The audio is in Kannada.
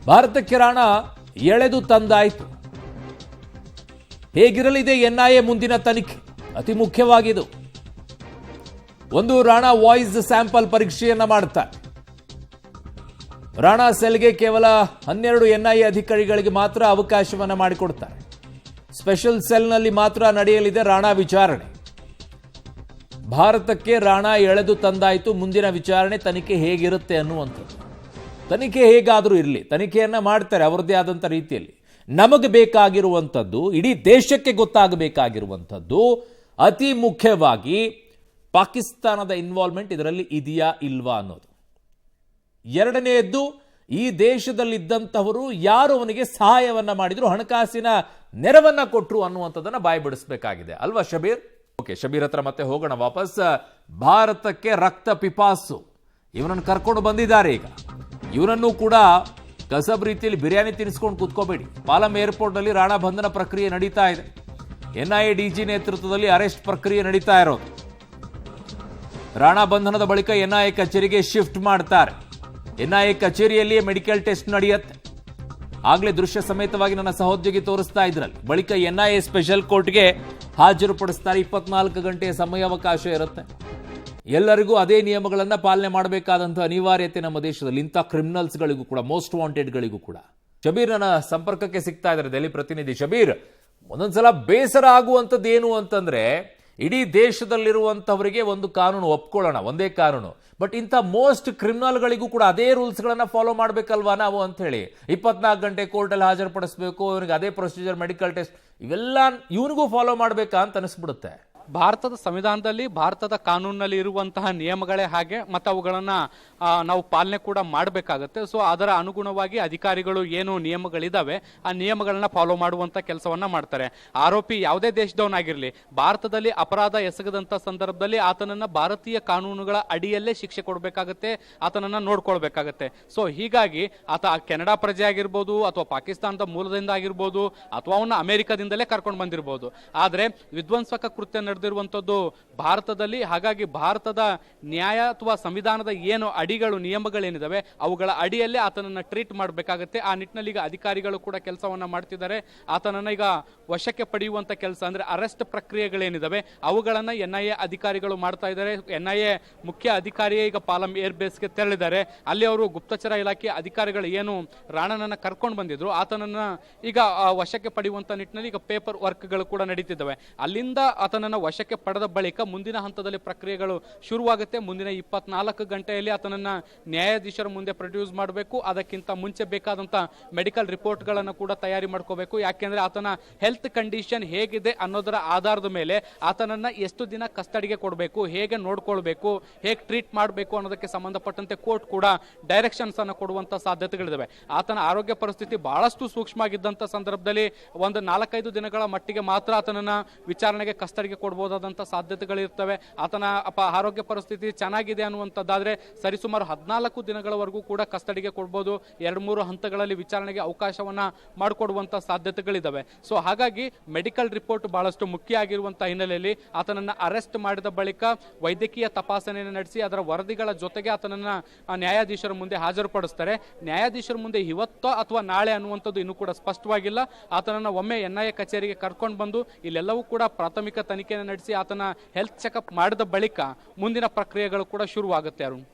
ಭಾರತಕ್ಕೆ ರಾಣಾ ಎಳೆದು ತಂದಾಯಿತು. ಹೇಗಿರಲಿದೆ ಎನ್ಐಎ ಮುಂದಿನ ತನಿಖೆ? ಅತಿ ಮುಖ್ಯವಾಗಿದು. ಒಂದು, ರಾಣಾ ವಾಯ್ಸ್ ಸ್ಯಾಂಪಲ್ ಪರೀಕ್ಷೆಯನ್ನ ಮಾಡುತ್ತಾರೆ. ರಾಣಾ ಸೆಲ್ಗೆ ಕೇವಲ 12 ಎನ್ಐಎ ಅಧಿಕಾರಿಗಳಿಗೆ ಮಾತ್ರ ಅವಕಾಶವನ್ನ ಮಾಡಿಕೊಡ್ತಾರೆ. ಸ್ಪೆಷಲ್ ಸೆಲ್ನಲ್ಲಿ ಮಾತ್ರ ನಡೆಯಲಿದೆ ರಾಣಾ ವಿಚಾರಣೆ. ಭಾರತಕ್ಕೆ ರಾಣಾ ಎಳೆದು ತಂದಾಯಿತು. ಮುಂದಿನ ವಿಚಾರಣೆ ತನಿಖೆ ಹೇಗಿರುತ್ತೆ ಅನ್ನುವಂಥದ್ದು. ತನಿಖೆ ಹೇಗಾದರೂ ಇರಲಿ, ತನಿಖೆಯನ್ನ ಮಾಡ್ತಾರೆ ಅವರದ್ದೇ ಆದಂಥ ರೀತಿಯಲ್ಲಿ. ನಮಗೆ ಬೇಕಾಗಿರುವಂಥದ್ದು, ಇಡೀ ದೇಶಕ್ಕೆ ಗೊತ್ತಾಗಬೇಕಾಗಿರುವಂಥದ್ದು ಅತಿ ಮುಖ್ಯವಾಗಿ ಪಾಕಿಸ್ತಾನದ ಇನ್ವಾಲ್ವ್ಮೆಂಟ್ ಇದರಲ್ಲಿ ಇದೆಯಾ ಇಲ್ವಾ ಅನ್ನೋದು. ಎರಡನೆಯದ್ದು, ಈ ದೇಶದಲ್ಲಿದ್ದಂಥವರು ಯಾರು ಅವನಿಗೆ ಸಹಾಯವನ್ನ ಮಾಡಿದ್ರು, ಹಣಕಾಸಿನ ನೆರವನ್ನ ಕೊಟ್ಟರು ಅನ್ನುವಂಥದ್ದನ್ನ ಬಾಯ್ಬಿಡಿಸಬೇಕಾಗಿದೆ ಅಲ್ವಾ ಶಬೀರ್? ಓಕೆ, ಶಬೀರ್ ಹತ್ರ ಮತ್ತೆ ಹೋಗೋಣ ವಾಪಸ್. ಭಾರತಕ್ಕೆ ರಕ್ತ ಪಿಪಾಸು ಇವನನ್ನು ಕರ್ಕೊಂಡು ಬಂದಿದ್ದಾರೆ. ಈಗ ಇವನನ್ನು ಕೂಡ ಕಸಬ್ ರೀತಿಯಲ್ಲಿ ಬಿರಿಯಾನಿ ತಿನ್ನಿಸ್ಕೊಂಡು ಕೂತ್ಕೋಬೇಡಿ. ಪಾಲಂ ಏರ್ಪೋರ್ಟ್ ನಲ್ಲಿ ರಾಣಾ ಬಂಧನ ಪ್ರಕ್ರಿಯೆ ನಡೀತಾ ಇದೆ. ಎನ್ಐಎ ಡಿಜಿ ನೇತೃತ್ವದಲ್ಲಿ ಅರೆಸ್ಟ್ ಪ್ರಕ್ರಿಯೆ ನಡೀತಾ ಇರೋದು. ರಾಣಾ ಬಂಧನದ ಬಳಿಕ ಎನ್ಐಎ ಕಚೇರಿಗೆ ಶಿಫ್ಟ್ ಮಾಡ್ತಾರೆ. ಎನ್ಐಎ ಕಚೇರಿಯಲ್ಲಿಯೇ ಮೆಡಿಕಲ್ ಟೆಸ್ಟ್ ನಡೆಯುತ್ತೆ. ಆಗ್ಲೇ ದೃಶ್ಯ ಸಮೇತವಾಗಿ ನನ್ನ ಸಹೋದ್ಯೋಗಿ ತೋರಿಸ್ತಾ ಇದ್ರಲ್ಲಿ. ಬಳಿಕ ಎನ್ಐಎ ಸ್ಪೆಷಲ್ ಕೋರ್ಟ್ಗೆ ಹಾಜರುಪಡಿಸ್ತಾರೆ. 24 ಗಂಟೆಯ ಸಮಯಾವಕಾಶ ಇರುತ್ತೆ. ಎಲ್ಲರಿಗೂ ಅದೇ ನಿಯಮಗಳನ್ನ ಪಾಲನೆ ಮಾಡಬೇಕಾದಂತಹ ಅನಿವಾರ್ಯತೆ ನಮ್ಮ ದೇಶದಲ್ಲಿ. ಇಂಥ ಕ್ರಿಮಿನಲ್ಸ್ಗಳಿಗೂ ಕೂಡ, ಮೋಸ್ಟ್ ವಾಂಟೆಡ್ಗಳಿಗೂ ಕೂಡ. ಶಬೀರ್ ನನ್ನ ಸಂಪರ್ಕಕ್ಕೆ ಸಿಗ್ತಾ ಇದ್ದಾರೆ, ದೆಹಲಿ ಪ್ರತಿನಿಧಿ. ಶಬೀರ್, ಒಂದೊಂದ್ಸಲ ಬೇಸರ ಆಗುವಂಥದ್ದು ಏನು ಅಂತಂದ್ರೆ, ಇಡೀ ದೇಶದಲ್ಲಿರುವಂತವರಿಗೆ ಒಂದು ಕಾನೂನು ಒಪ್ಕೊಳ್ಳೋಣ, ಒಂದೇ ಕಾನೂನು, ಬಟ್ ಇಂಥ ಮೋಸ್ಟ್ ಕ್ರಿಮಿನಲ್ಗಳಿಗೂ ಕೂಡ ಅದೇ ರೂಲ್ಸ್ಗಳನ್ನ ಫಾಲೋ ಮಾಡಬೇಕಲ್ವಾ ನಾವು ಅಂತ ಹೇಳಿ. 24 ಗಂಟೆ ಕೋರ್ಟಲ್ಲಿ ಹಾಜರುಪಡಿಸಬೇಕು, ಇವನಿಗೆ ಅದೇ ಪ್ರೊಸೀಜರ್, ಮೆಡಿಕಲ್ ಟೆಸ್ಟ್, ಇವೆಲ್ಲ ಇವನಿಗೂ ಫಾಲೋ ಮಾಡಬೇಕಾ ಅಂತ ಅನಿಸ್ಬಿಡುತ್ತೆ. ಭಾರತದ ಸಂವಿಧಾನದಲ್ಲಿ, ಭಾರತದ ಕಾನೂನಿನಲ್ಲಿ ಇರುವಂತಹ ನಿಯಮಗಳೇ ಹಾಗೆ, ಮತ್ತು ಅವುಗಳನ್ನ ನಾವು ಪಾಲನೆ ಕೂಡ ಮಾಡಬೇಕಾಗತ್ತೆ. ಸೊ ಅದರ ಅನುಗುಣವಾಗಿ ಅಧಿಕಾರಿಗಳು ಏನು ನಿಯಮಗಳಿದಾವೆ ಆ ನಿಯಮಗಳನ್ನ ಫಾಲೋ ಮಾಡುವಂತ ಕೆಲಸವನ್ನ ಮಾಡ್ತಾರೆ. ಆರೋಪಿ ಯಾವುದೇ ದೇಶದವನಾಗಿರ್ಲಿ, ಭಾರತದಲ್ಲಿ ಅಪರಾಧ ಎಸಗದಂತ ಸಂದರ್ಭದಲ್ಲಿ ಆತನನ್ನ ಭಾರತೀಯ ಕಾನೂನುಗಳ ಅಡಿಯಲ್ಲೇ ಶಿಕ್ಷೆ ಕೊಡಬೇಕಾಗತ್ತೆ, ಆತನನ್ನ ನೋಡ್ಕೊಳ್ಬೇಕಾಗತ್ತೆ. ಸೊ ಹೀಗಾಗಿ ಆತ ಕೆನಡಾ ಪ್ರಜೆ ಆಗಿರ್ಬೋದು, ಅಥವಾ ಪಾಕಿಸ್ತಾನದ ಮೂಲದಿಂದ ಆಗಿರ್ಬೋದು, ಅಥವಾ ಅವನ್ನ ಅಮೆರಿಕದಿಂದಲೇ ಕರ್ಕೊಂಡು ಬಂದಿರಬಹುದು. ಆದ್ರೆ ವಿಧ್ವಂಸಕ ಕೃತ್ಯ ನಡೆದಿರುವಂತದ್ದು ಭಾರತದಲ್ಲಿ. ಹಾಗಾಗಿ ಭಾರತದ ನ್ಯಾಯ ಅಥವಾ ಸಂವಿಧಾನದ ಏನು ಅಡಿಗಳು, ನಿಯಮಗಳೇನಿದಾವೆ ಅವುಗಳ ಅಡಿಯಲ್ಲೇ ಆತನನ್ನ ಟ್ರೀಟ್ ಮಾಡಬೇಕಾಗುತ್ತೆ. ಆ ನಿಟ್ಟಿನಲ್ಲಿ ಈಗ ಅಧಿಕಾರಿಗಳು ಕೂಡ ಕೆಲಸವನ್ನ ಮಾಡ್ತಿದ್ದಾರೆ. ಆತನನ್ನ ಈಗ ವಶಕ್ಕೆ ಪಡೆಯುವಂತ ಕೆಲಸ, ಅಂದ್ರೆ ಅರೆಸ್ಟ್ ಪ್ರಕ್ರಿಯೆಗಳೇನಿದಾವೆ ಅವುಗಳನ್ನ ಎನ್ಐಎ ಅಧಿಕಾರಿಗಳು ಮಾಡ್ತಾ ಇದ್ದಾರೆ. ಎನ್ಐಎ ಮುಖ್ಯ ಅಧಿಕಾರಿಯೇ ಈಗ ಪಾಲಂ ಏರ್ ಬೇಸ್ಗೆ ತೆರಳಿದ್ದಾರೆ. ಅಲ್ಲಿ ಅವರು ಗುಪ್ತಚರ ಇಲಾಖೆ ಅಧಿಕಾರಿಗಳು ಏನು ರಾಣನನ್ನ ಕರ್ಕೊಂಡು ಬಂದಿದ್ರು ಆತನನ್ನ ಈಗ ವಶಕ್ಕೆ ಪಡೆಯುವಂತ ನಿಟ್ಟಿನಲ್ಲಿ ಈಗ ಪೇಪರ್ ವರ್ಕ್ಗಳು ಕೂಡ ನಡೀತಿದ್ದಾವೆ. ಅಲ್ಲಿಂದ ಆತನನ್ನ ವಶಕ್ಕೆ ಪಡೆದ ಬಳಿಕ ಮುಂದಿನ ಹಂತದಲ್ಲಿ ಪ್ರಕ್ರಿಯೆಗಳು ಶುರುವಾಗುತ್ತೆ. ಮುಂದಿನ 24 ಗಂಟೆಯಲ್ಲಿ ಆತನನ್ನ ನ್ಯಾಯಾಧೀಶರ ಮುಂದೆ ಪ್ರೊಡ್ಯೂಸ್ ಮಾಡಬೇಕು. ಅದಕ್ಕಿಂತ ಮುಂಚೆ ಬೇಕಾದಂತ ಮೆಡಿಕಲ್ ರಿಪೋರ್ಟ್ ಗಳನ್ನು ಕೂಡ ತಯಾರಿ ಮಾಡ್ಕೋಬೇಕು. ಯಾಕೆಂದ್ರೆ ಆತನ ಹೆಲ್ತ್ ಕಂಡೀಷನ್ ಹೇಗಿದೆ ಅನ್ನೋದರ ಆಧಾರದ ಮೇಲೆ ಆತನನ್ನ ಎಷ್ಟು ದಿನ ಕಸ್ಟಡಿಗೆ ಕೊಡಬೇಕು, ಹೇಗೆ ನೋಡ್ಕೊಳ್ಬೇಕು, ಹೇಗೆ ಟ್ರೀಟ್ ಮಾಡಬೇಕು ಅನ್ನೋದಕ್ಕೆ ಸಂಬಂಧಪಟ್ಟಂತೆ ಕೋರ್ಟ್ ಕೂಡ ಡೈರೆಕ್ಷನ್ಸ್ ಅನ್ನು ಕೊಡುವಂತ ಸಾಧ್ಯತೆಗಳಿದಾವೆ. ಆತನ ಆರೋಗ್ಯ ಪರಿಸ್ಥಿತಿ ಬಹಳಷ್ಟು ಸೂಕ್ಷ್ಮ ಆಗಿದ್ದಂತ ಸಂದರ್ಭದಲ್ಲಿ ಒಂದು 4-5 ದಿನಗಳ ಮಟ್ಟಿಗೆ ಮಾತ್ರ ಆತನನ್ನ ವಿಚಾರಣೆಗೆ ಕಸ್ಟಡಿಗೆ ಕೊಡಬಹುದಾದಂತ ಸಾಧ್ಯತೆಗಳಿರ್ತವೆ. ಆತನ ಆರೋಗ್ಯ ಪರಿಸ್ಥಿತಿ ಚೆನ್ನಾಗಿದೆ ಅನ್ನುವಂಥದ್ದಾದ್ರೆ ಸರಿಸುಮಾರು 14 ದಿನಗಳವರೆಗೂ ಕೂಡ ಕಸ್ಟಡಿಗೆ ಕೊಡಬಹುದು. 2-3 ಹಂತಗಳಲ್ಲಿ ವಿಚಾರಣೆಗೆ ಅವಕಾಶವನ್ನ ಮಾಡಿಕೊಡುವಂತ ಸಾಧ್ಯತೆಗಳಿದಾವೆ. ಸೊ ಹಾಗಾಗಿ ಮೆಡಿಕಲ್ ರಿಪೋರ್ಟ್ ಬಹಳಷ್ಟು ಮುಖ್ಯ ಆಗಿರುವಂತಹ ಹಿನ್ನೆಲೆಯಲ್ಲಿ ಆತನನ್ನ ಅರೆಸ್ಟ್ ಮಾಡಿದ ಬಳಿಕ ವೈದ್ಯಕೀಯ ತಪಾಸಣೆಯನ್ನು ನಡೆಸಿ ಅದರ ವರದಿಗಳ ಜೊತೆಗೆ ಆತನನ್ನ ನ್ಯಾಯಾಧೀಶರ ಮುಂದೆ ಹಾಜರುಪಡಿಸ್ತಾರೆ. ನ್ಯಾಯಾಧೀಶರ ಮುಂದೆ ಇವತ್ತೋ ಅಥವಾ ನಾಳೆ ಅನ್ನುವಂಥದ್ದು ಇನ್ನೂ ಕೂಡ ಸ್ಪಷ್ಟವಾಗಿಲ್ಲ. ಆತನನ್ನ ಒಮ್ಮೆ ಎನ್ಐಎ ಕಚೇರಿಗೆ ಕರ್ಕೊಂಡು ಬಂದು ಇಲ್ಲೆಲ್ಲವೂ ಕೂಡ ಪ್ರಾಥಮಿಕ ತನಿಖೆಯನ್ನು ನಡೆಸಿ ಆತನ ಹೆಲ್ತ್ ಚೆಕಪ್ ಮಾಡಿದ ಬಳಿಕ ಮುಂದಿನ ಪ್ರಕ್ರಿಯೆಗಳು ಕೂಡ ಶುರುವಾಗುತ್ತೆ. ಅರುಣ್.